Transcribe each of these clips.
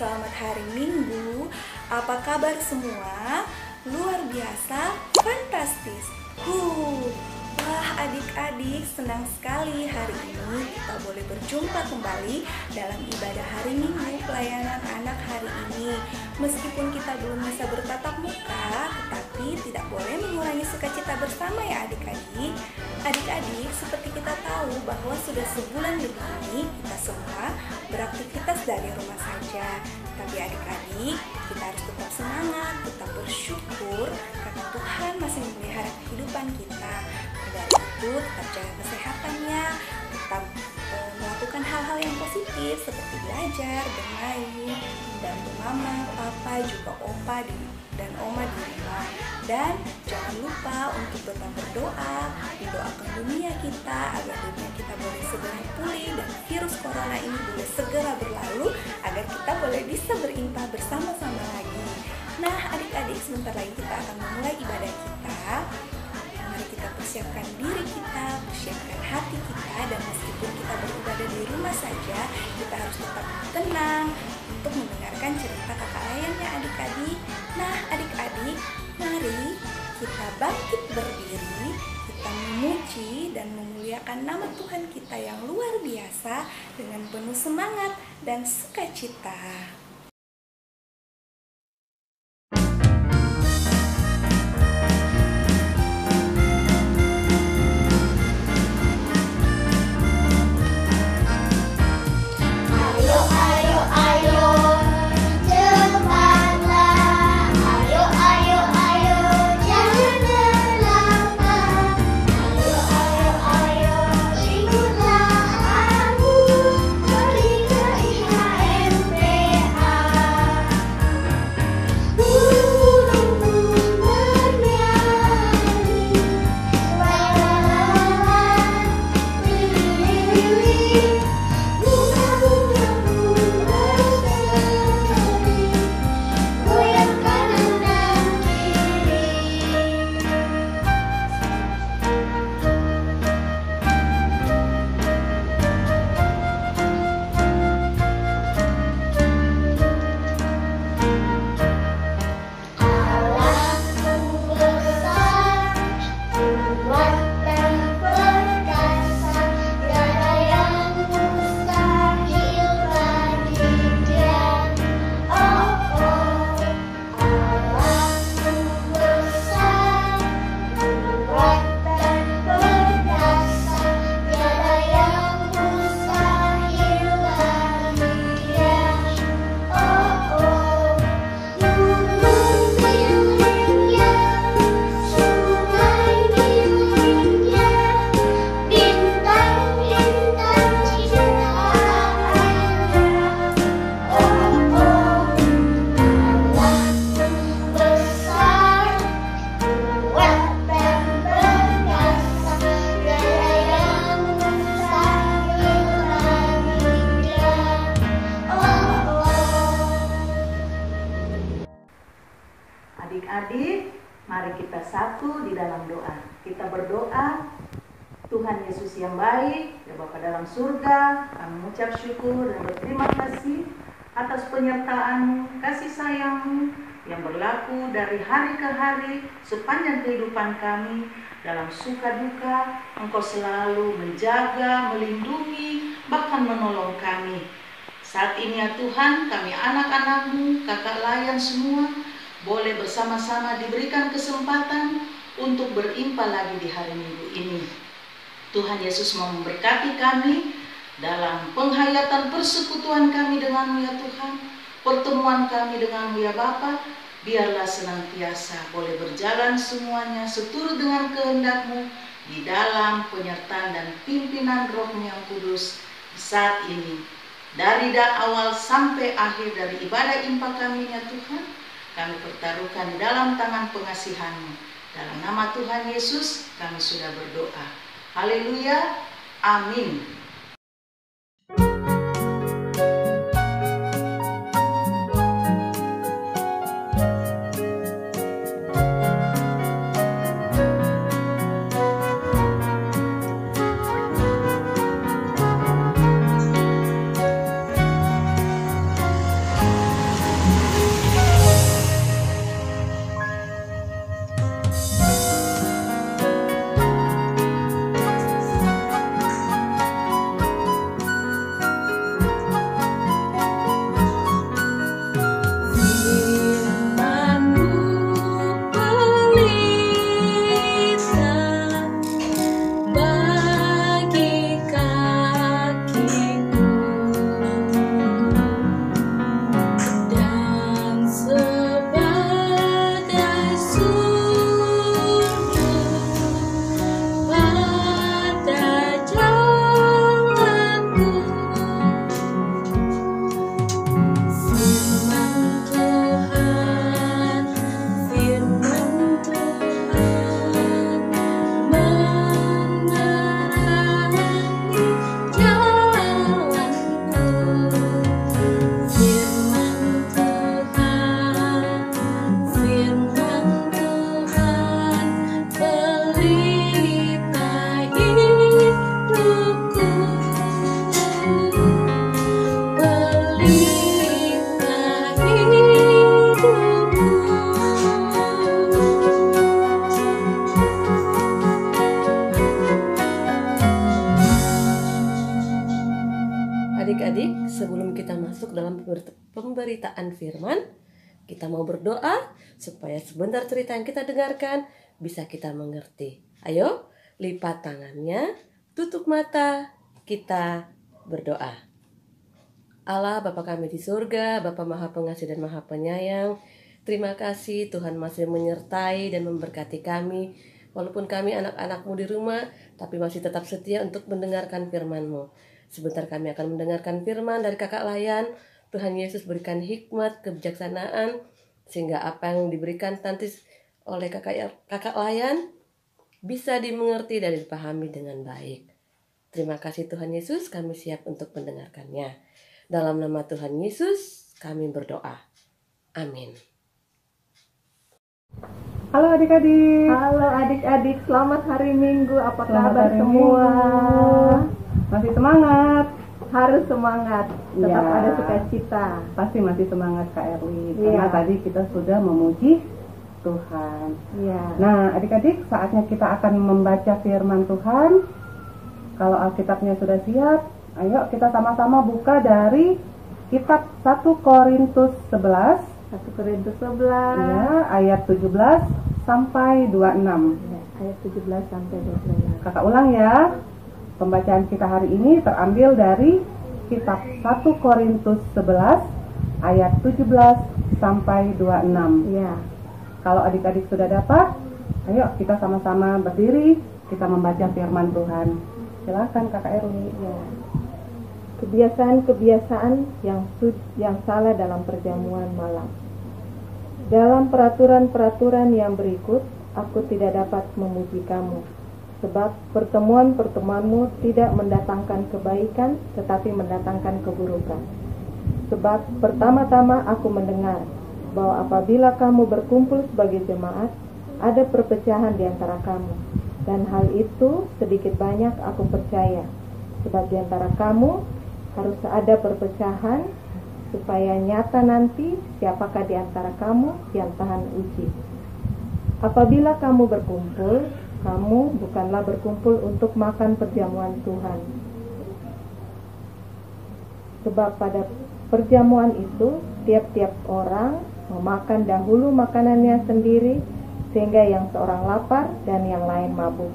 selamat hari Minggu. Apa kabar semua? Luar biasa, fantastis. Wah adik-adik, senang sekali hari ini kita boleh berjumpa kembali dalam ibadah hari Minggu pelayanan anak hari ini. Meskipun kita belum bisa bertatap muka, tetapi tidak boleh mengurangi sukacita bersama ya adik-adik. Adik-adik, seperti kita tahu bahwa sudah sebulan lebih ini kita semua beraktivitas dari rumah saja. Tapi adik-adik, kita harus tetap semangat, tetap bersyukur karena Tuhan masih memelihara kehidupan kita. Dari itu tetap jaga kesehatannya, tetap melakukan hal-hal yang positif seperti belajar, bermain, membantu mama, papa, juga opa dan oma di rumah. Dan jangan lupa untuk tetap berdoa, mendoakan dunia kita agar dunia kita boleh segera pulih dan virus corona ini boleh segera berlalu agar kita boleh bisa berimpah bersama-sama lagi. Nah adik-adik, sebentar lagi kita akan memulai ibadah kita. Mari kita persiapkan diri kita, persiapkan hati kita, dan meskipun kita beribadah di rumah saja, kita harus tetap tenang untuk mendengarkan cerita kakak layannya adik-adik. Nah adik-adik, mari kita bangkit berdiri, kita memuji dan memuliakan nama Tuhan kita yang luar biasa dengan penuh semangat dan sukacita. Adik-adik, mari kita satu di dalam doa. Kita berdoa, Tuhan Yesus yang baik, ya Bapa dalam surga, kami mengucap syukur dan berterima kasih atas penyertaan-Mu, kasih sayang-Mu yang berlaku dari hari ke hari sepanjang kehidupan kami. Dalam suka duka, Engkau selalu menjaga, melindungi, bahkan menolong kami. Saat ini ya Tuhan, kami anak-anak-Mu, kakak layan semua, boleh bersama-sama diberikan kesempatan untuk berimpah lagi di hari Minggu ini. Tuhan Yesus mau memberkati kami dalam penghayatan persekutuan kami dengan-Mu ya Tuhan, pertemuan kami dengan-Mu ya Bapa. Biarlah senantiasa boleh berjalan semuanya seturut dengan kehendak-Mu di dalam penyertaan dan pimpinan Roh-Mu yang kudus saat ini. Dari awal sampai akhir dari ibadah impah kami ya Tuhan, kami pertaruhkan di dalam tangan pengasihan-Mu. Dalam nama Tuhan Yesus kami sudah berdoa. Haleluya. Amin. sebelum kita masuk dalam pemberitaan firman, kita mau berdoa supaya sebentar cerita yang kita dengarkan bisa kita mengerti. Ayo, lipat tangannya, tutup mata, kita berdoa. Allah Bapa kami di surga, Bapa Maha Pengasih dan Maha Penyayang, terima kasih Tuhan masih menyertai dan memberkati kami. Walaupun kami anak-anak-Mu di rumah, tapi masih tetap setia untuk mendengarkan firman-Mu. Sebentar kami akan mendengarkan firman dari Kakak Layan. Tuhan Yesus berikan hikmat, kebijaksanaan, sehingga apa yang diberikan nanti oleh Kakak Layan bisa dimengerti dan dipahami dengan baik. Terima kasih Tuhan Yesus, kami siap untuk mendengarkannya. Dalam nama Tuhan Yesus, kami berdoa. Amin. Halo adik-adik. Halo adik-adik, selamat hari Minggu. Apa Selamat kabar hari semua? Minggu. Masih semangat? Harus semangat, tetap Ya. ada sukacita. Pasti masih semangat Kak Erli. Iya. Karena tadi kita sudah memuji Tuhan. Iya. Nah adik-adik, saatnya kita akan membaca firman Tuhan. Kalau Alkitabnya sudah siap, ayo kita sama-sama buka dari kitab 1 Korintus 11. 1 Korintus 11 Ya, ayat 17 sampai 26. Ya, ayat 17 sampai 26. Kakak ulang ya. Pembacaan kita hari ini terambil dari kitab 1 Korintus 11 ayat 17 sampai 26. Iya. Kalau adik-adik sudah dapat, ayo kita sama-sama berdiri, kita membaca firman Tuhan. Silakan Kakak Erli. Ya. Kebiasaan-kebiasaan yang salah dalam perjamuan malam. Dalam peraturan-peraturan yang berikut, aku tidak dapat memuji kamu, sebab pertemuan-pertemuanmu tidak mendatangkan kebaikan, tetapi mendatangkan keburukan. Sebab pertama-tama aku mendengar bahwa apabila kamu berkumpul sebagai jemaat, ada perpecahan di antara kamu. Dan hal itu sedikit banyak aku percaya, sebab di antara kamu harus ada perpecahan, supaya nyata nanti siapakah di antara kamu yang tahan uji. Apabila kamu berkumpul, kamu bukanlah berkumpul untuk makan perjamuan Tuhan. Sebab pada perjamuan itu, tiap-tiap orang memakan dahulu makanannya sendiri, sehingga yang seorang lapar dan yang lain mabuk.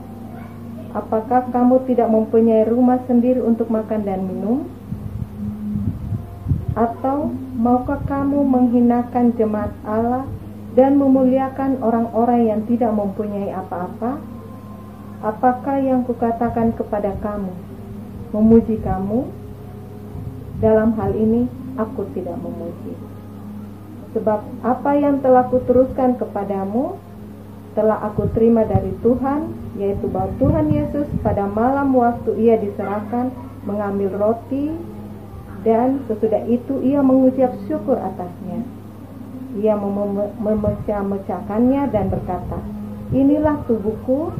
Apakah kamu tidak mempunyai rumah sendiri untuk makan dan minum? Atau maukah kamu menghinakan jemaat Allah dan memuliakan orang-orang yang tidak mempunyai apa-apa? Apakah yang kukatakan kepada kamu, memuji kamu? Dalam hal ini, aku tidak memuji. Sebab apa yang telah kuteruskan kepadamu, telah aku terima dari Tuhan, yaitu bahwa Tuhan Yesus pada malam waktu ia diserahkan, mengambil roti, dan sesudah itu ia mengucap syukur atasnya. Ia memecah-mecahkannya dan berkata, inilah tubuhku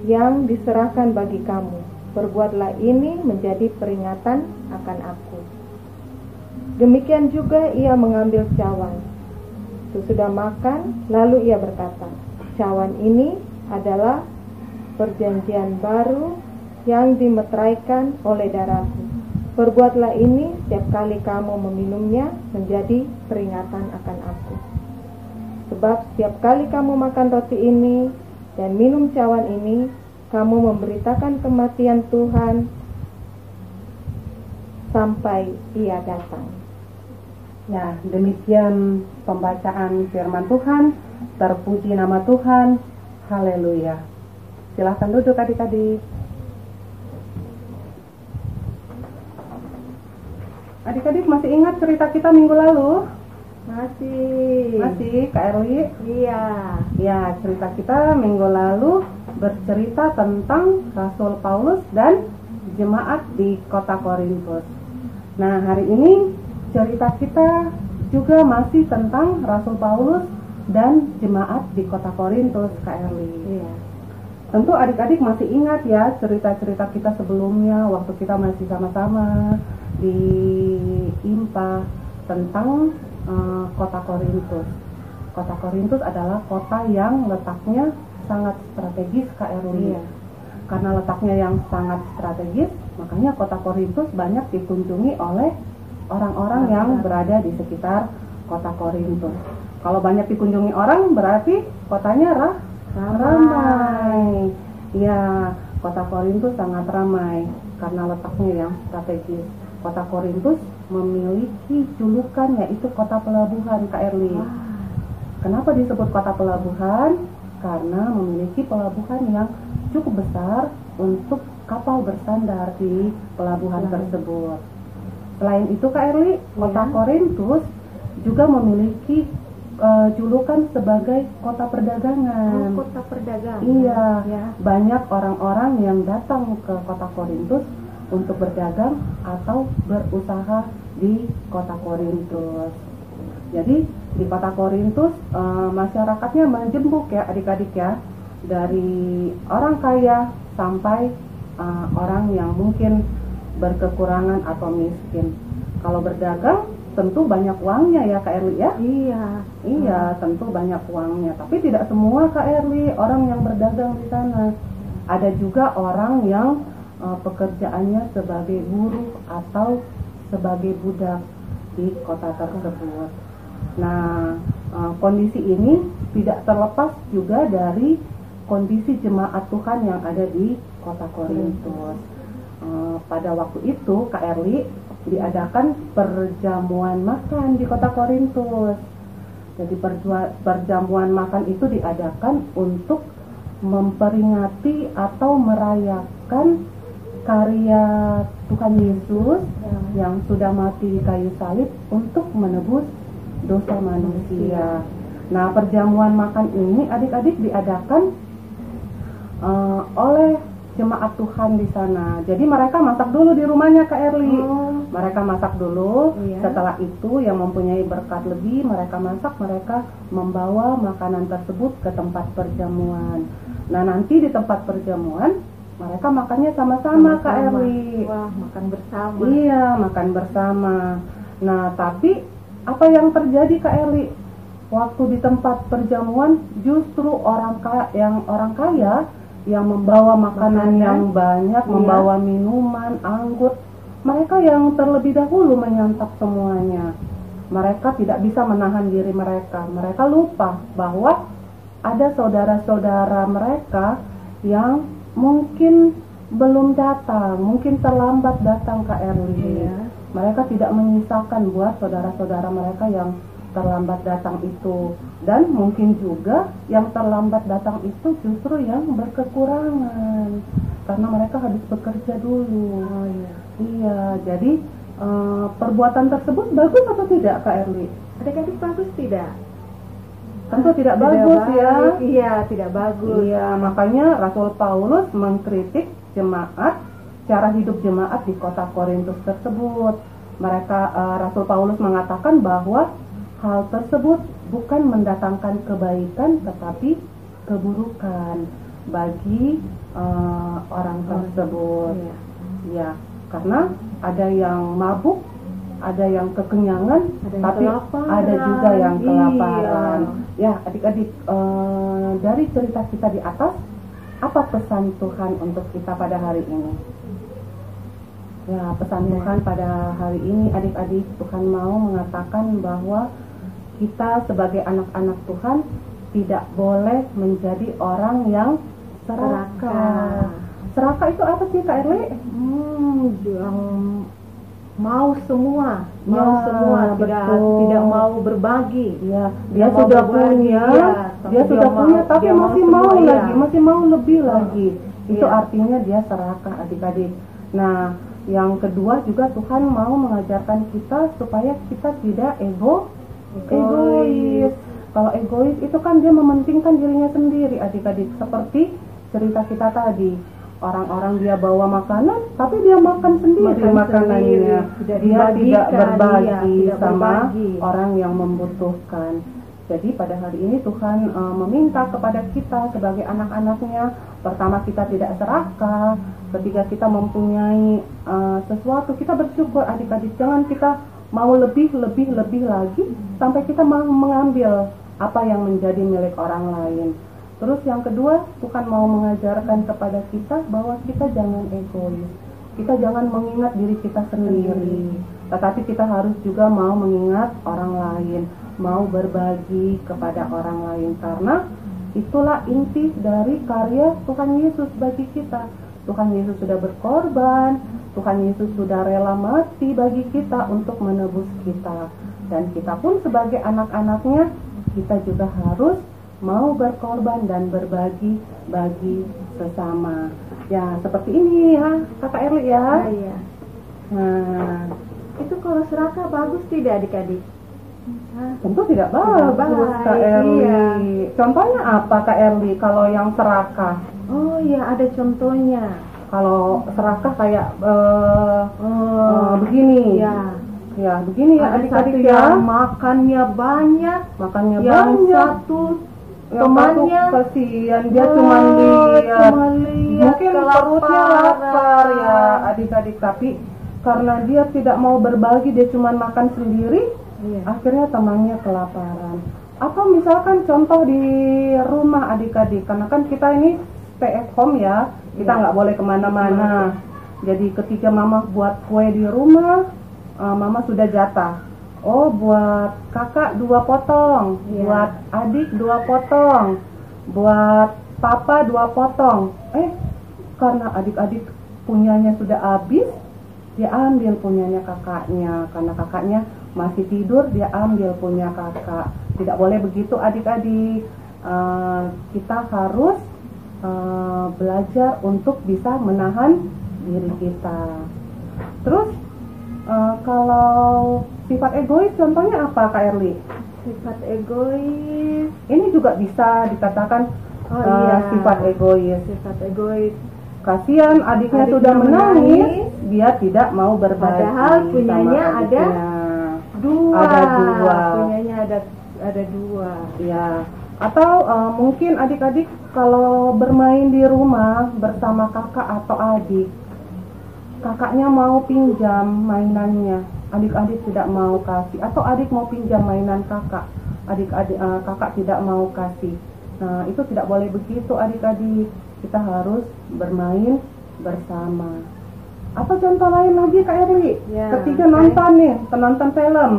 yang diserahkan bagi kamu. Perbuatlah ini menjadi peringatan akan aku. Demikian juga ia mengambil cawan. Sesudah makan, lalu ia berkata, cawan ini adalah perjanjian baru yang dimeteraikan oleh darahku. Perbuatlah ini setiap kali kamu meminumnya menjadi peringatan akan aku. Sebab setiap kali kamu makan roti ini dan minum cawan ini, kamu memberitakan kematian Tuhan sampai ia datang. Ya, demikian pembacaan firman Tuhan. Terpuji nama Tuhan. Haleluya. Silahkan duduk adik-adik. Adik-adik masih ingat cerita kita minggu lalu? Masih, Kak Erli? Iya. Ya, cerita kita minggu lalu bercerita tentang Rasul Paulus dan jemaat di kota Korintus. Nah, hari ini cerita kita juga masih tentang Rasul Paulus dan jemaat di kota Korintus, Kak Erli. Iya. Tentu adik-adik masih ingat ya cerita-cerita kita sebelumnya waktu kita masih sama-sama di IMPA tentang kota Korintus. Kota Korintus adalah kota yang letaknya sangat strategis, Kak Erli. Iya. Karena letaknya yang sangat strategis, Makanya kota Korintus banyak dikunjungi oleh orang-orang yang berada di sekitar kota Korintus. Kalau banyak dikunjungi orang berarti kotanya ramai. Ya, kota Korintus sangat ramai karena letaknya yang strategis. Kota Korintus memiliki julukan yaitu kota pelabuhan, Kak Erli. Kenapa disebut kota pelabuhan? Karena memiliki pelabuhan yang cukup besar untuk kapal bersandar di pelabuhan tersebut. Selain itu, Kak Erli, kota Korintus juga memiliki julukan sebagai kota perdagangan. Kota perdagangan. Iya, Ya. banyak orang-orang yang datang ke kota Korintus untuk berdagang atau berusaha di kota Korintus. Jadi di kota Korintus masyarakatnya menjembuk ya adik-adik ya, dari orang kaya sampai orang yang mungkin berkekurangan atau miskin. Kalau berdagang tentu banyak uangnya ya Kak Erli ya. Iya, tentu banyak uangnya. Tapi tidak semua Kak Erli orang yang berdagang di sana. Ada juga orang yang pekerjaannya sebagai buruh atau sebagai budak di kota tersebut. Nah, kondisi ini tidak terlepas juga dari kondisi jemaat Tuhan yang ada di kota Korintus. Pada waktu itu Kak Erli diadakan perjamuan makan di kota Korintus. Jadi perjamuan makan itu diadakan untuk memperingati atau merayakan karya Tuhan Yesus yang sudah mati di kayu salib untuk menebus dosa manusia. Nah, perjamuan makan ini adik-adik diadakan oleh jemaat Tuhan di sana. Jadi mereka masak dulu di rumahnya Kak Erli. Mereka masak dulu. Setelah itu yang mempunyai berkat lebih mereka masak, mereka membawa makanan tersebut ke tempat perjamuan. Nah, nanti di tempat perjamuan mereka makannya sama-sama Kak Erli. Wah, makan bersama. Iya, makan bersama. Nah, tapi apa yang terjadi Kak Erli? Waktu di tempat perjamuan justru orang kaya yang membawa makanan yang banyak, membawa minuman, anggur, mereka yang terlebih dahulu menyantap semuanya. Mereka tidak bisa menahan diri mereka. Mereka lupa bahwa ada saudara-saudara mereka yang mungkin belum datang, mungkin terlambat datang Kak Erli. Mereka tidak menyisakan buat saudara-saudara mereka yang terlambat datang itu. Dan mungkin juga yang terlambat datang itu justru yang berkekurangan karena mereka habis bekerja dulu. Iya, jadi perbuatan tersebut bagus atau tidak Kak Erli? Adik-adik bagus tidak? Tentu tidak bagus ya. Iya, tidak bagus. Iya, makanya Rasul Paulus mengkritik jemaat, cara hidup jemaat di kota Korintus tersebut. Rasul Paulus mengatakan bahwa hal tersebut bukan mendatangkan kebaikan tetapi keburukan bagi orang tersebut. Ya, karena ada yang mabuk, ada yang kekenyangan, tapi ada juga yang kelaparan. Ya, adik-adik, dari cerita kita di atas, apa pesan Tuhan untuk kita pada hari ini? Ya, pesan Tuhan pada hari ini adik-adik, Tuhan mau mengatakan bahwa kita sebagai anak-anak Tuhan tidak boleh menjadi orang yang serakah. Serakah itu apa sih Kak Erli? Yang mau semua, tidak mau berbagi. Ya, dia sudah punya, tapi masih mau lagi, masih mau lebih lagi. Itu artinya dia serakah adik-adik. Nah, yang kedua juga Tuhan mau mengajarkan kita supaya kita tidak egois. Kalau egois itu kan dia mementingkan dirinya sendiri adik-adik. Seperti cerita kita tadi, orang-orang dia bawa makanan tapi dia makan sendiri makanannya. Dia tidak berbagi sama orang yang membutuhkan. Jadi pada hari ini Tuhan meminta kepada kita sebagai anak-anaknya, pertama kita tidak serakah, ketika kita mempunyai sesuatu kita bersyukur adik-adik. Jangan kita mau lebih lagi sampai kita mau mengambil apa yang menjadi milik orang lain. Terus yang kedua, Tuhan mau mengajarkan kepada kita bahwa kita jangan egois. kita jangan mengingat diri kita sendiri, tetapi kita harus juga mau mengingat orang lain, mau berbagi kepada orang lain, karena itulah inti dari karya Tuhan Yesus bagi kita. Tuhan Yesus sudah berkorban, Tuhan Yesus sudah rela mati bagi kita untuk menebus kita. Dan kita pun sebagai anak-anaknya, kita juga harus mau berkorban dan berbagi bagi sesama. Ya, seperti ini ya, Kakak Erli ya. Iya. Nah, Itu kalau serakah bagus tidak adik-adik? tentu tidak bagus, baik, Kak Erli. iya. Contohnya apa, Kak Erli, kalau yang serakah? Oh iya, ada contohnya. Kalau serakah kayak begini. Ya. Ya, begini ya Ada adik-adik satu ya. yang makannya banyak, Makannya yang banyak. satu Yang temannya satu kasihan, dia cuma lihat. Mungkin perutnya lapar ya adik-adik, tapi karena dia tidak mau berbagi, dia cuma makan sendiri, Iya. akhirnya temannya kelaparan. Atau misalkan contoh di rumah adik-adik, karena kan kita ini stay at home ya, kita nggak boleh kemana-mana. Jadi ketika mama buat kue di rumah, mama sudah jatah. Oh, buat kakak 2 potong, Iya. buat adik 2 potong, buat papa 2 potong. Karena adik-adik punyanya sudah habis, dia ambil punyanya kakaknya. Karena kakaknya masih tidur, dia ambil punya kakak. Tidak boleh begitu adik-adik. Kita harus belajar untuk bisa menahan diri kita. Terus kalau sifat egois contohnya apa, Kak Erli? Sifat egois. Ini juga bisa dikatakan iya. sifat egois. Sifat egois. Kasihan adiknya Adiknya sudah menangis, menangis, dia tidak mau berbagi. padahal punyanya sama ada adiknya. Dua. Ada 2. Punyanya ada 2. Ya. Atau mungkin adik-adik kalau bermain di rumah bersama kakak atau adik, kakaknya mau pinjam mainannya, adik-adik tidak mau kasih, atau adik mau pinjam mainan kakak, kakak tidak mau kasih. Nah, itu tidak boleh begitu adik-adik. Kita harus bermain bersama. Atau contoh lain lagi, Kak Erli, Ya, ketika nonton nih, penonton film,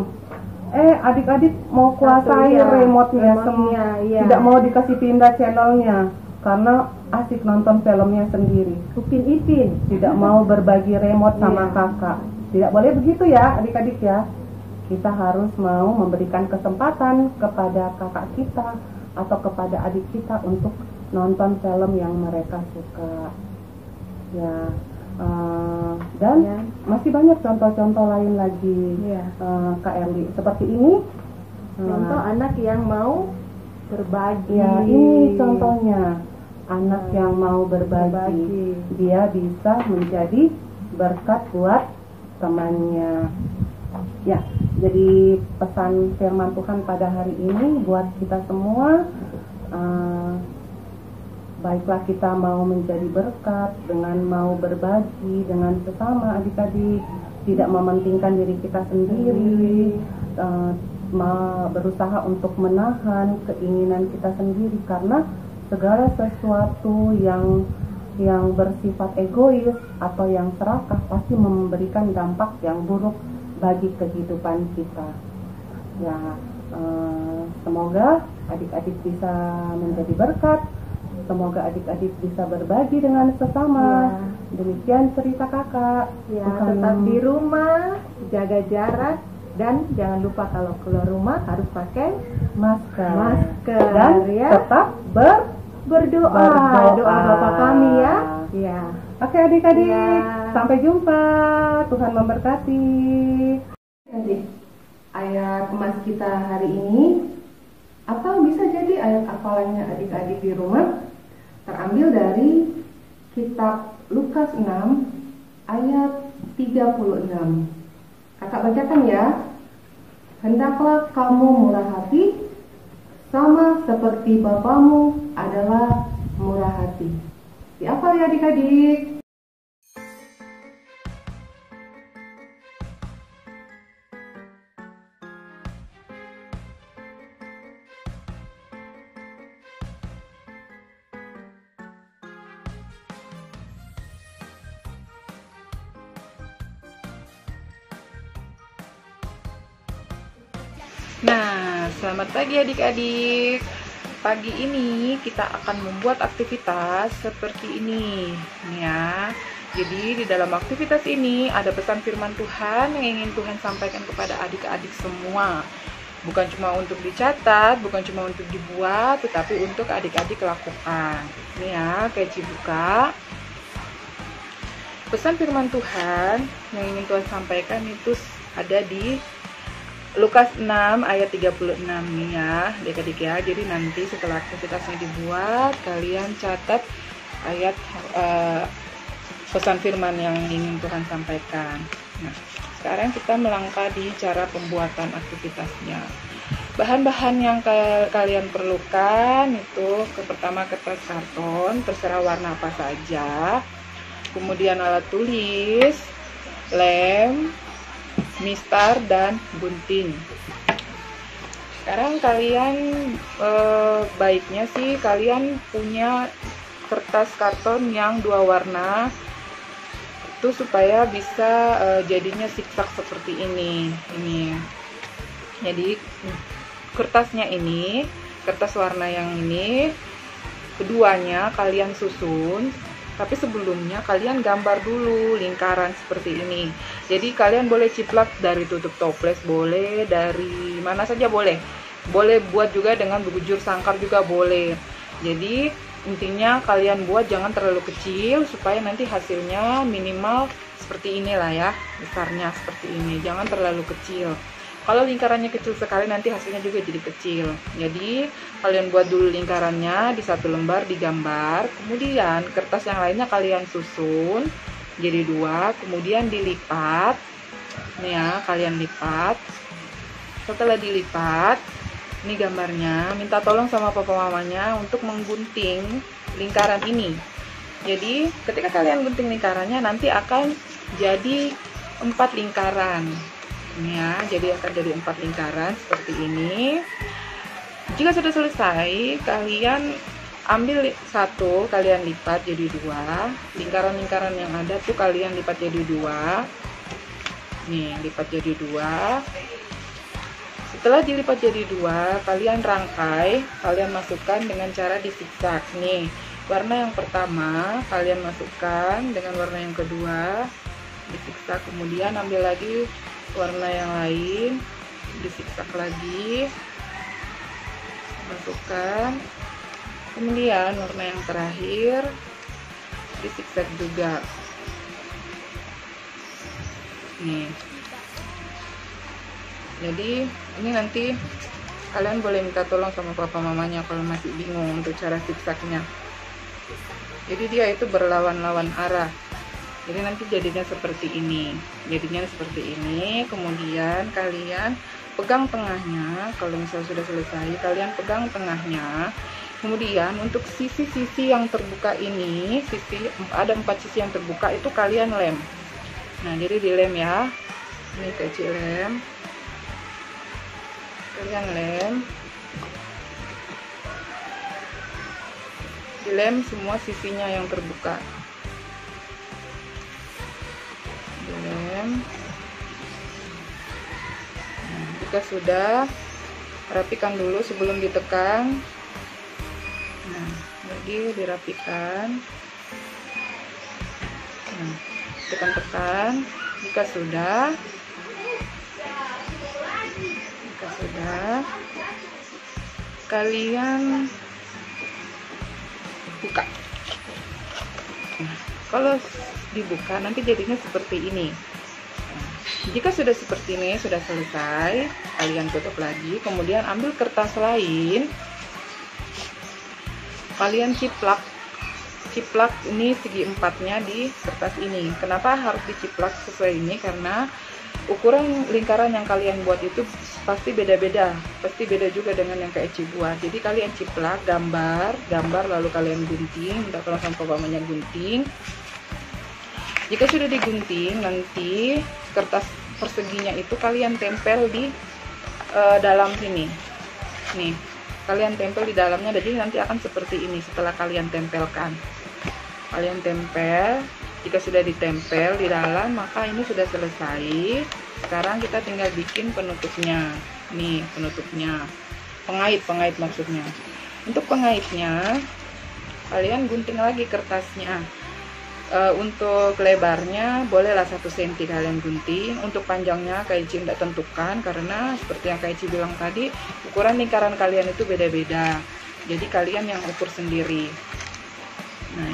adik-adik mau kuasai ya, remote-nya, remote-nya, iya. tidak mau dikasih pindah channelnya, karena asik nonton filmnya sendiri. Upin Ipin. Tidak mau berbagi remote sama Iya. kakak. Tidak boleh begitu ya adik-adik ya. Kita harus mau memberikan kesempatan kepada kakak kita atau kepada adik kita untuk nonton film yang mereka suka. Ya, dan Ya. masih banyak contoh-contoh lain lagi, Iya. Kak Erli. Seperti ini. Contoh anak yang mau berbagi. Ya, ini contohnya anak yang mau berbagi. Dia bisa menjadi berkat buat temannya. Ya, jadi pesan firman Tuhan pada hari ini buat kita semua, baiklah kita mau menjadi berkat dengan mau berbagi dengan sesama adik-adik, tidak mementingkan diri kita sendiri, berusaha untuk menahan keinginan kita sendiri, karena segala sesuatu yang bersifat egois atau yang serakah pasti memberikan dampak yang buruk bagi kehidupan kita. Ya, semoga adik-adik bisa menjadi berkat. Semoga adik-adik bisa berbagi dengan sesama. Ya. Demikian cerita kakak. Ya, Bukan- tetap di rumah, jaga jarak, dan jangan lupa kalau keluar rumah harus pakai masker. dan Dan ya. tetap Berdoa. Doa Bapa kami ya. Ya. Oke adik-adik, Ya. sampai jumpa. Tuhan memberkati. Ayat emas kita hari ini, atau bisa jadi ayat hafalannya adik-adik di rumah, terambil dari kitab Lukas 6 ayat 36. Kakak bacakan ya. Hendaklah kamu murah hati, sama seperti Bapamu adalah murah hati. Dihafal ya adik-adik. Nah, selamat pagi adik-adik. Pagi ini kita akan membuat aktivitas seperti ini, ya. Jadi di dalam aktivitas ini ada pesan firman Tuhan yang ingin Tuhan sampaikan kepada adik-adik semua. Bukan cuma untuk dicatat, bukan cuma untuk dibuat, tetapi untuk adik-adik lakukan. Ini ya, Keci buka. Pesan firman Tuhan yang ingin Tuhan sampaikan itu ada di Lukas 6 ayat 36 nih ya, adik-adik ya. Jadi nanti setelah aktivitasnya dibuat, kalian catat ayat pesan firman yang ingin Tuhan sampaikan. Nah, sekarang kita melangkah di cara pembuatan aktivitasnya. Bahan-bahan yang kalian perlukan itu pertama kertas karton, terserah warna apa saja. Kemudian alat tulis, lem, mistar, dan gunting. Sekarang kalian baiknya sih kalian punya kertas karton yang dua warna, itu supaya bisa jadinya zigzag seperti ini. Jadi kertasnya ini, kertas warna yang ini, keduanya kalian susun. Tapi sebelumnya kalian gambar dulu lingkaran seperti ini. Jadi kalian boleh ciplak dari tutup toples, boleh dari mana saja boleh. Boleh buat juga dengan bujur sangkar juga boleh. Jadi intinya kalian buat jangan terlalu kecil supaya nanti hasilnya minimal seperti inilah ya, besarnya seperti ini. Jangan terlalu kecil. Kalau lingkarannya kecil sekali nanti hasilnya juga jadi kecil. Jadi kalian buat dulu lingkarannya di satu lembar digambar, kemudian kertas yang lainnya kalian susun jadi dua, kemudian dilipat. Nih ya, kalian lipat. Setelah dilipat, ini gambarnya, minta tolong sama papa mamanya untuk menggunting lingkaran ini. Jadi ketika kalian gunting lingkarannya nanti akan jadi 4 lingkaran. Ini ya, jadi akan jadi 4 lingkaran seperti ini. Jika sudah selesai, kalian ambil satu, kalian lipat jadi 2. Lingkaran-lingkaran yang ada tuh kalian lipat jadi 2. Nih, lipat jadi 2. Setelah dilipat jadi 2, kalian rangkai, kalian masukkan dengan cara disiksak. Nih, warna yang pertama kalian masukkan dengan warna yang kedua, disiksak. Kemudian ambil lagi warna yang lain, disiksak lagi, masukkan. Kemudian warna yang terakhir disiksak juga. Nih. Jadi ini nanti kalian boleh minta tolong sama papa mamanya kalau masih bingung untuk cara siksaknya. Jadi dia itu berlawan-lawan arah. Jadi nanti jadinya seperti ini. Kemudian kalian pegang tengahnya. Kalau misalnya sudah selesai, kalian pegang tengahnya. Kemudian untuk sisi-sisi yang terbuka ini, ada 4 sisi yang terbuka itu kalian lem. Nah, jadi dilem ya. Ini kecil lem. Kalian lem. Dilem semua sisinya yang terbuka. Nah, jika sudah, rapikan dulu sebelum ditekan. Nah, lagi dirapikan. Nah, tekan-tekan. Jika sudah, kalian buka. Nah, kalau dibuka nanti jadinya seperti ini. Jika sudah seperti ini, sudah selesai, kalian tutup lagi. Kemudian ambil kertas lain, kalian ciplak ini segi empatnya di kertas ini. Kenapa harus diciplak sesuai ini? Karena ukuran lingkaran yang kalian buat itu pasti beda-beda, pasti beda juga dengan yang Kak Eci buat. Jadi kalian ciplak, gambar lalu kalian gunting, minta tolong sama papanya gunting. Jika sudah digunting, nanti kertas perseginya itu kalian tempel di dalam sini. Nih, kalian tempel di dalamnya, jadi nanti akan seperti ini setelah kalian tempelkan. Kalian tempel. Jika sudah ditempel di dalam, maka ini sudah selesai. Sekarang kita tinggal bikin penutupnya. Nih penutupnya, pengait maksudnya. Untuk pengaitnya kalian gunting lagi kertasnya. Untuk lebarnya bolehlah 1 cm kalian gunting. Untuk panjangnya Kak Eci tidak tentukan karena seperti yang Kak Eci bilang tadi, ukuran lingkaran kalian itu beda-beda. Jadi kalian yang ukur sendiri. Nah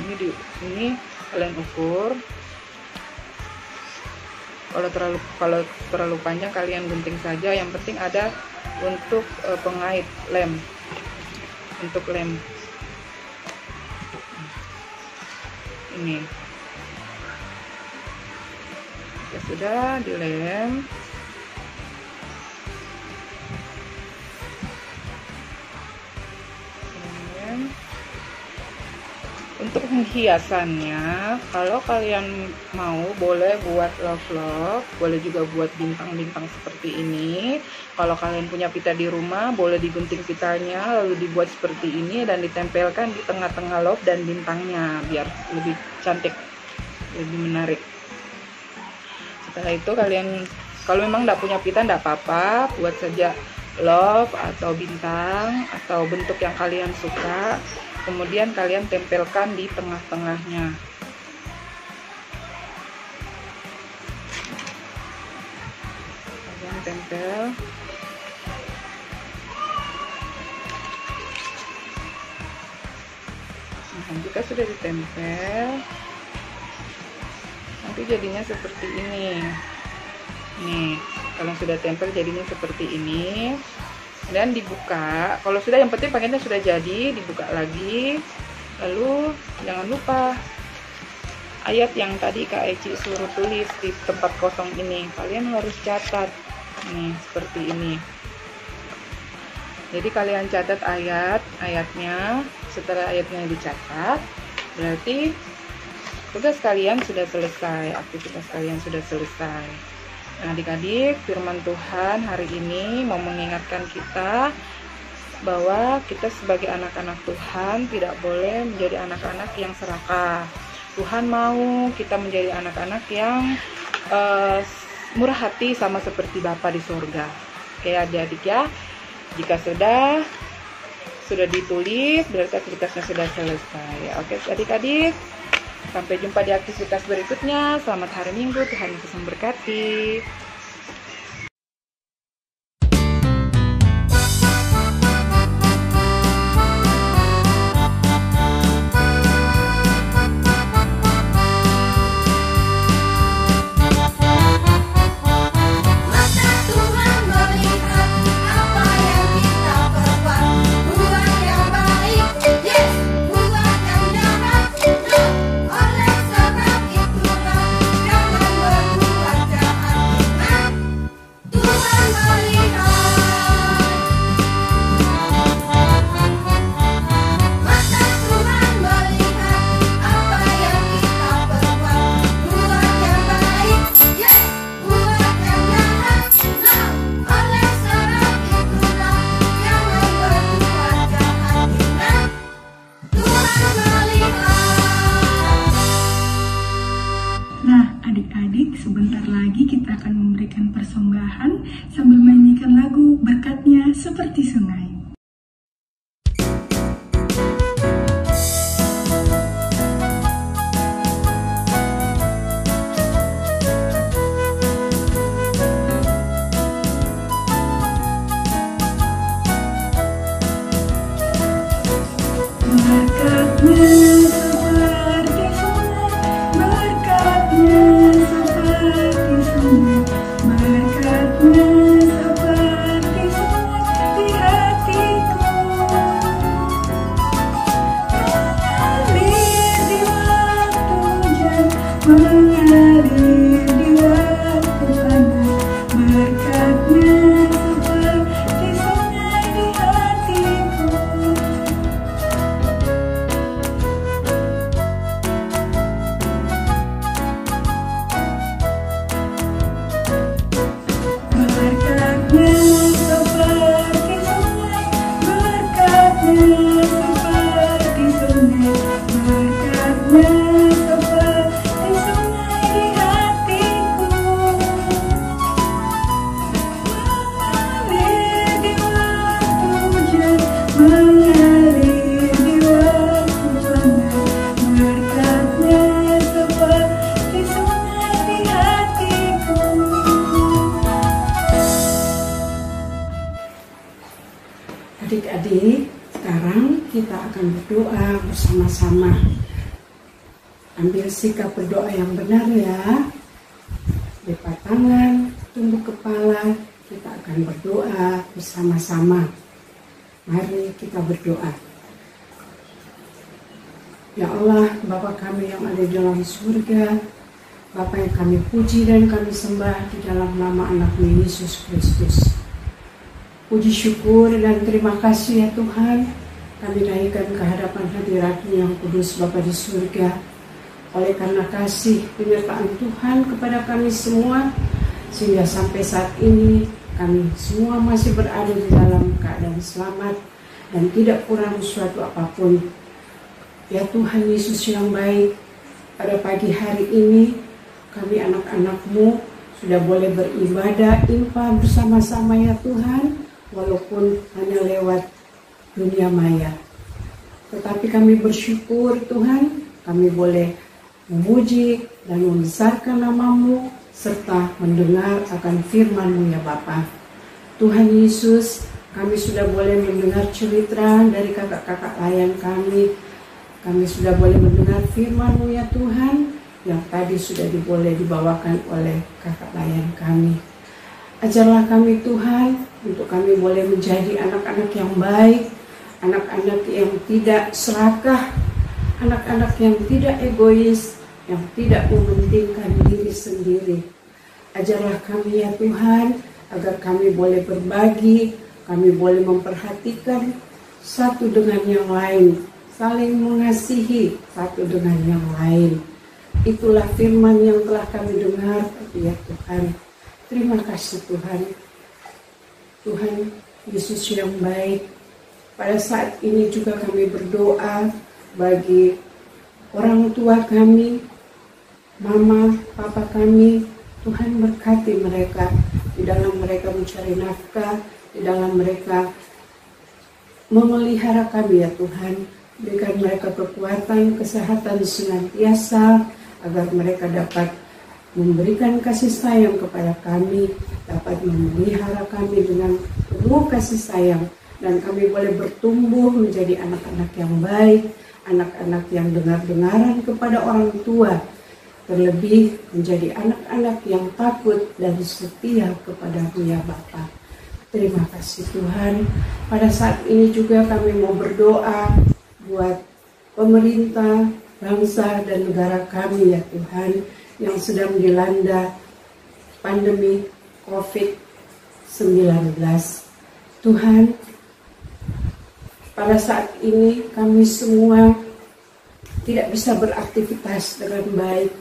ini kalian ukur. Kalau terlalu panjang kalian gunting saja. Yang penting ada untuk pengait lem. Untuk lem ini ya sudah dilem. Untuk hiasannya, kalau kalian mau boleh buat love, boleh juga buat bintang-bintang seperti ini. Kalau kalian punya pita di rumah, boleh digunting pitanya lalu dibuat seperti ini dan ditempelkan di tengah-tengah love dan bintangnya biar lebih cantik, lebih menarik. Setelah itu kalian kalau memang tidak punya pita tidak apa-apa, buat saja love atau bintang atau bentuk yang kalian suka. Kemudian kalian tempelkan di tengah-tengahnya. Kalian tempel. Nah, jika sudah ditempel, nanti jadinya seperti ini. Nih, kalau sudah tempel jadinya seperti ini. Dan dibuka, kalau sudah, yang penting paketnya sudah jadi, dibuka lagi. Lalu jangan lupa ayat yang tadi Kak Eci suruh tulis di tempat kosong ini, kalian harus catat nih seperti ini. Jadi kalian catat ayatnya. Setelah ayatnya dicatat, berarti tugas kalian sudah selesai, aktivitas kalian sudah selesai. Nah, adik-adik, firman Tuhan hari ini mau mengingatkan kita bahwa kita sebagai anak-anak Tuhan tidak boleh menjadi anak-anak yang serakah. Tuhan mau kita menjadi anak-anak yang murah hati sama seperti Bapa di surga. Oke adik-adik ya, jika sudah ditulis berarti aktivitasnya sudah selesai. Oke adik-adik, sampai jumpa di aktivitas berikutnya. Selamat hari Minggu, Tuhan Yesus memberkati. Sebentar lagi kita akan memberikan persembahan sambil menyanyikan lagu Berkatnya Seperti Sungai. Berkatnya seperti sungai di hati Adik-adik, sekarang kita akan berdoa bersama-sama. Ambil sikap berdoa yang benar ya. Lipat tangan, tunduk kepala, kita akan berdoa bersama-sama. Mari kita berdoa. Ya Allah, Bapa kami yang ada di dalam surga, Bapa yang kami puji dan kami sembah di dalam nama anak-Mu Yesus Kristus. Puji syukur dan terima kasih ya Tuhan, kami naikkan ke hadapan hadirat-Mu yang kudus Bapa di surga. Oleh karena kasih penyertaan Tuhan kepada kami semua, sehingga sampai saat ini kami semua masih berada di dalam keadaan selamat dan tidak kurang suatu apapun. Ya Tuhan Yesus yang baik, pada pagi hari ini kami anak-anak-Mu sudah boleh beribadah impa bersama-sama ya Tuhan, walaupun hanya lewat dunia maya. Tetapi kami bersyukur Tuhan, kami boleh memuji dan membesarkan nama-Mu serta mendengar akan firman-Mu ya Bapa. Tuhan Yesus, kami sudah boleh mendengar cerita dari kakak-kakak layan kami. Kami sudah boleh mendengar firman-Mu ya Tuhan, yang tadi sudah boleh dibawakan oleh kakak layan kami. Ajarlah kami Tuhan, untuk kami boleh menjadi anak-anak yang baik, anak-anak yang tidak serakah, anak-anak yang tidak egois, yang tidak mementingkan diri sendiri. Ajarlah kami ya Tuhan, agar kami boleh berbagi, kami boleh memperhatikan satu dengan yang lain, saling mengasihi satu dengan yang lain. Itulah firman yang telah kami dengar ya Tuhan. Terima kasih Tuhan. Tuhan Yesus yang baik, pada saat ini juga kami berdoa bagi orang tua kami, mama, papa kami. Tuhan berkati mereka di dalam mereka mencari nafkah, di dalam mereka memelihara kami ya Tuhan. Berikan mereka kekuatan, kesehatan senantiasa, agar mereka dapat memberikan kasih sayang kepada kami, dapat memelihara kami dengan penuh kasih sayang, dan kami boleh bertumbuh menjadi anak-anak yang baik, anak-anak yang dengar-dengaran kepada orang tua, terlebih menjadi anak-anak yang takut dan setia kepada-Mu ya Bapa. Terima kasih Tuhan. Pada saat ini juga kami mau berdoa buat pemerintah, bangsa dan negara kami ya Tuhan, yang sedang dilanda pandemi COVID-19. Tuhan, pada saat ini kami semua tidak bisa beraktivitas dengan baik.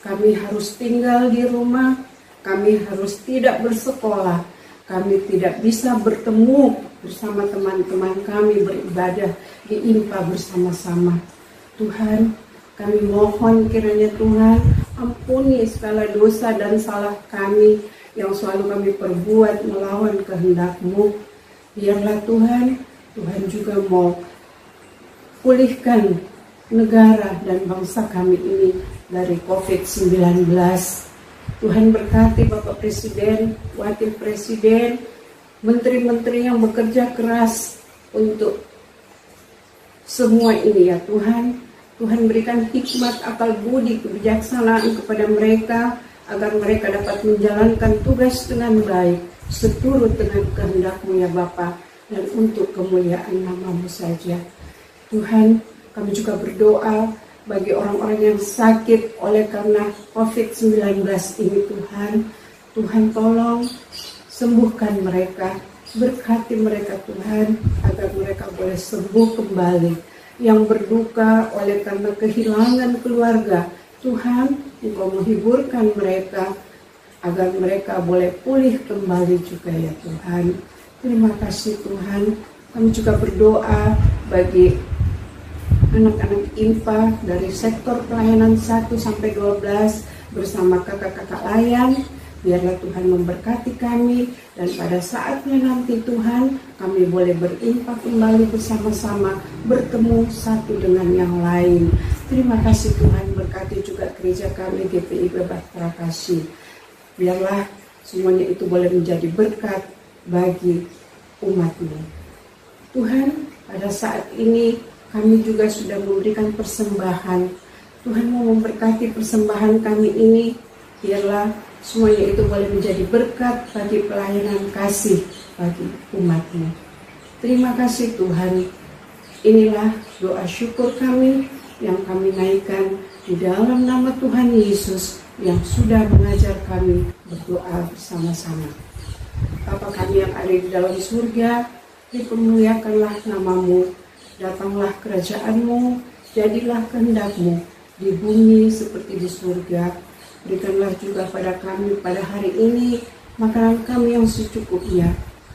Kami harus tinggal di rumah, kami harus tidak bersekolah, kami tidak bisa bertemu bersama teman-teman kami beribadah di impa bersama-sama. Tuhan, kami mohon kiranya Tuhan ampuni segala dosa dan salah kami yang selalu kami perbuat melawan kehendak-Mu. Biarlah Tuhan, Tuhan juga mau pulihkan negara dan bangsa kami ini dari COVID-19. Tuhan berkati Bapak Presiden, Wakil Presiden, menteri-menteri yang bekerja keras untuk semua ini ya Tuhan. Tuhan berikan hikmat, akal budi, kebijaksanaan kepada mereka, agar mereka dapat menjalankan tugas dengan baik, seturut dengan kehendak-Mu ya Bapa, dan untuk kemuliaan nama-Mu saja. Tuhan, kami juga berdoa bagi orang-orang yang sakit oleh karena COVID-19 ini Tuhan. Tuhan tolong sembuhkan mereka, berkati mereka Tuhan, agar mereka boleh sembuh kembali. Yang berduka oleh karena kehilangan keluarga, Tuhan, Engkau menghiburkan mereka, agar mereka boleh pulih kembali juga ya Tuhan. Terima kasih Tuhan. Kami juga berdoa bagi anak-anak IMPA dari sektor pelayanan 1 sampai 12 bersama kakak-kakak layan. Biarlah Tuhan memberkati kami, dan pada saatnya nanti Tuhan, kami boleh berimpak kembali bersama-sama, bertemu satu dengan yang lain. Terima kasih Tuhan, berkati juga gereja kami GPI Bahtera Kasih. Biarlah semuanya itu boleh menjadi berkat bagi umat-Mu. Tuhan, pada saat ini kami juga sudah memberikan persembahan. Tuhan mau memberkati persembahan kami ini, biarlah semuanya itu boleh menjadi berkat bagi pelayanan kasih bagi umat-Mu. Terima kasih Tuhan. Inilah doa syukur kami yang kami naikkan di dalam nama Tuhan Yesus yang sudah mengajar kami berdoa bersama-sama. Bapa kami yang ada di dalam surga, dipermuliakanlah nama-Mu, datanglah kerajaan-Mu, jadilah kehendak-Mu di bumi seperti di surga. Berikanlah juga pada kami pada hari ini makanan kami yang secukupnya,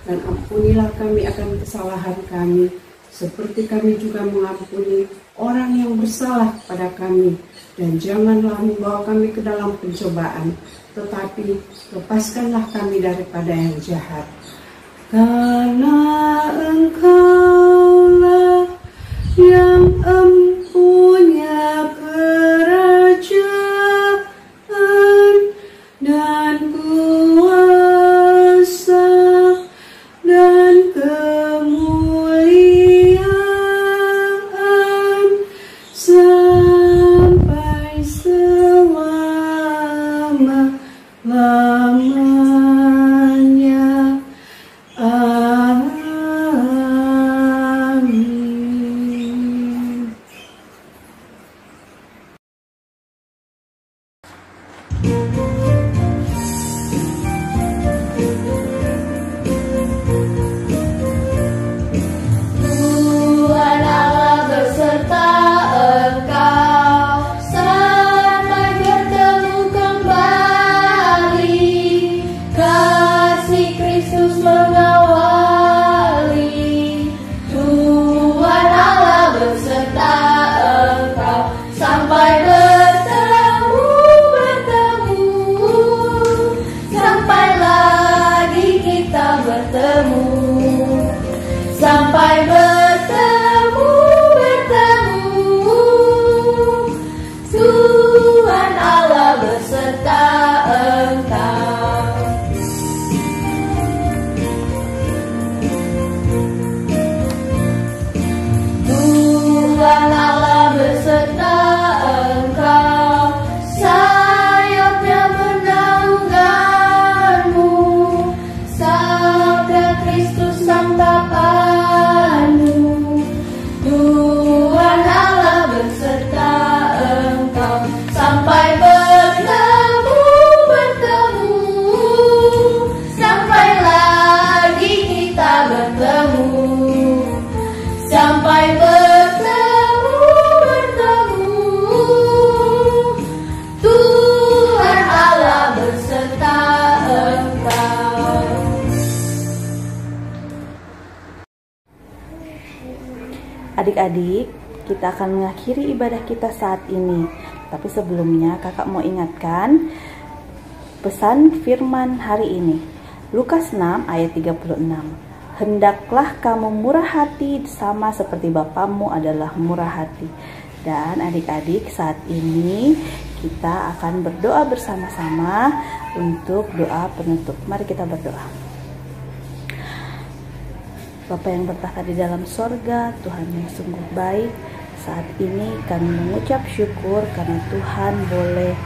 dan ampunilah kami akan kesalahan kami, seperti kami juga mengampuni orang yang bersalah pada kami. Dan janganlah membawa kami ke dalam pencobaan, tetapi lepaskanlah kami daripada yang jahat. Karena Engkaulah yang empunya kerajaan dan kuasa dan kemuliaan sampai selama-lamanya. Amin. Tuhan Allah beserta engkau sampai bertemu kembali. Kasih Kristus mengawali. Tuhan Allah beserta engkau sampai bertemu, sampai lagi kita bertemu. Sampai bertemu, Tuhan Allah beserta engkau. Tuhan Allah beserta engkau, sayapnya menaunganmu, sabda Kristus sang tapanmu. Tuhan Allah beserta engkau sampai bertemu, sampai lagi kita bertemu. Sampai bertemu, Tuhan Allah beserta engkau. Adik-adik, kita akan mengakhiri ibadah kita saat ini. Tapi sebelumnya kakak mau ingatkan pesan firman hari ini. Lukas 6 ayat 36. Hendaklah kamu murah hati sama seperti Bapamu adalah murah hati. Dan adik-adik, saat ini kita akan berdoa bersama-sama untuk doa penutup. Mari kita berdoa. Bapa yang bertahta di dalam sorga, Tuhan yang sungguh baik, saat ini kami mengucap syukur karena Tuhan boleh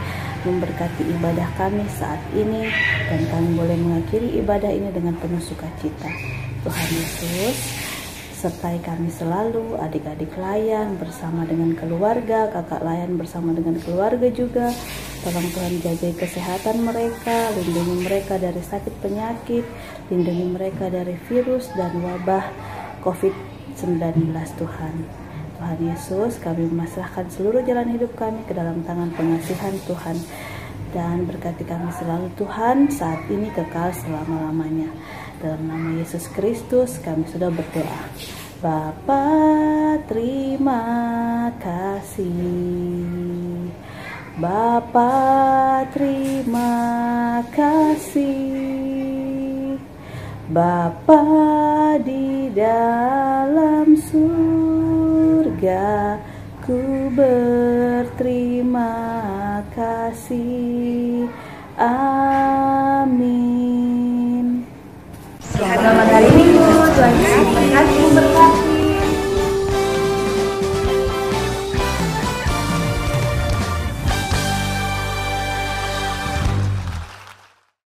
memberkati ibadah kami saat ini, dan kami boleh mengakhiri ibadah ini dengan penuh sukacita. Tuhan Yesus, sertai kami selalu, adik-adik layan bersama dengan keluarga, kakak layan bersama dengan keluarga juga. Tolong Tuhan jaga kesehatan mereka, lindungi mereka dari sakit penyakit, lindungi mereka dari virus dan wabah COVID-19 Tuhan. Tuhan Yesus, kami memasrahkan seluruh jalan hidup kami ke dalam tangan pengasihan Tuhan. Dan berkati kami selalu Tuhan, saat ini kekal selama-lamanya. Dalam nama Yesus Kristus kami sudah berdoa. Bapa, terima kasih. Bapa, terima kasih. Bapa di dalam surga, ku berterima kasih.